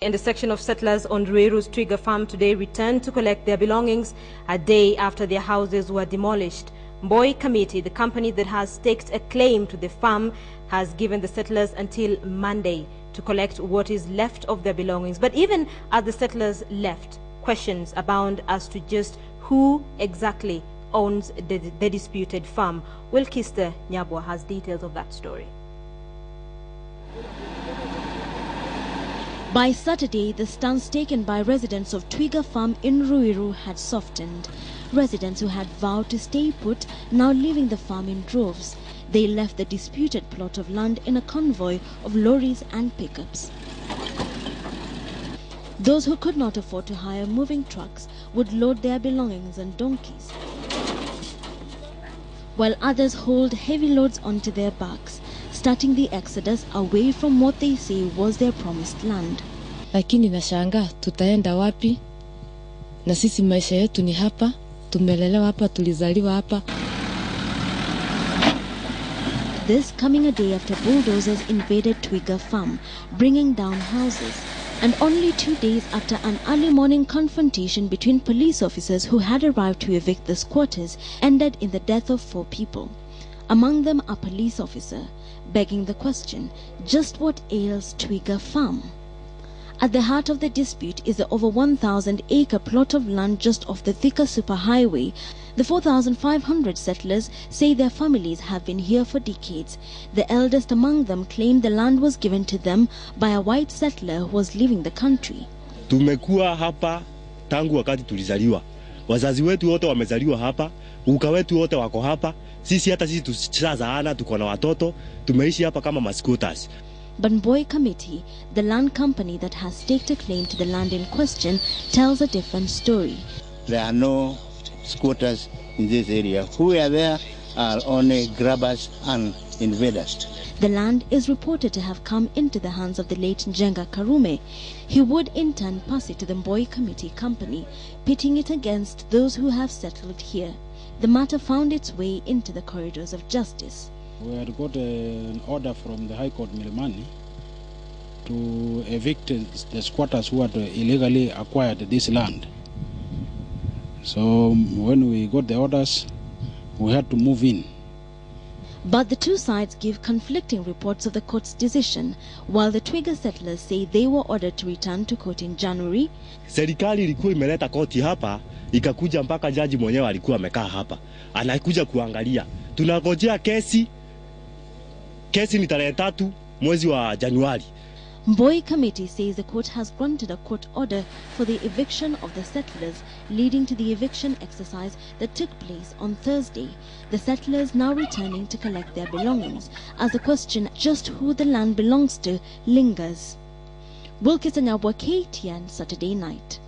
And the section of settlers on Ruiru's Twiga farm today returned to collect their belongings a day after their houses were demolished. Mboi Kamiti, the company that has staked a claim to the farm, has given the settlers until Monday to collect what is left of their belongings. But even as the settlers left, questions abound as to just who exactly owns the disputed farm. Wilkister Nyabwa has details of that story. By Saturday, the stance taken by residents of Twiga farm in Ruiru had softened. Residents who had vowed to stay put now leaving the farm in droves. They left the disputed plot of land in a convoy of lorries and pickups. Those who could not afford to hire moving trucks would load their belongings on donkeys, while others hauled heavy loads onto their backs, starting the exodus away from what they say was their promised land. Lakini nashangaa tutaenda wapi? Na sisi maisha yetu ni hapa, tumelelewa hapa, tulizaliwa hapa. This coming a day after bulldozers invaded Twiga farm, bringing down houses, and only 2 days after an early morning confrontation between police officers who had arrived to evict the squatters ended in the death of 4 people. Among them a police officer, begging the question, just what ails Twiga farm? At the heart of the dispute is the over 1,000-acre plot of land just off the Thika superhighway. The 4,500 settlers say their families have been here for decades. The eldest among them claimed the land was given to them by a white settler who was leaving the country. Tumekuwa hapa tangu wakati tulizaliwa. Wazazi wetu wote wamezaliwa hapa, uka wetu wote wako hapa. Sisi hata sisi tushazaana, tuko na watoto, tumeishi hapa kama masquatters. But Mboi Kamiti, the land company that has staked a claim to the land in question, tells a different story. There are no squatters in this area. Who are there are only grabbers and invaders. The land is reported to have come into the hands of the late Njenga Karume. He would in turn pass it to the Mboi Kamiti company, pitting it against those who have settled here. The matter found its way into the corridors of justice. We had got an order from the High Court Milimani to evict the squatters who had illegally acquired this land. So when we got the orders, we had to move in. But the two sides give conflicting reports of the court's decision, while the Twiga settlers say they were ordered to return to court in January. Serikali ilikuwa imeleta koti hapa, ikakuja mpaka jaji mwenyewe alikuwa amekaa hapa. Anakuja kuangalia. Tunangojea kesi. Kesi ni tarehe 3 mwezi wa Januari. Mboi Kamiti says the court has granted a court order for the eviction of the settlers, leading to the eviction exercise that took place on Thursday. The settlers now returning to collect their belongings, as the question just who the land belongs to lingers. Wilkister Nyabwa, KTN, Saturday Night.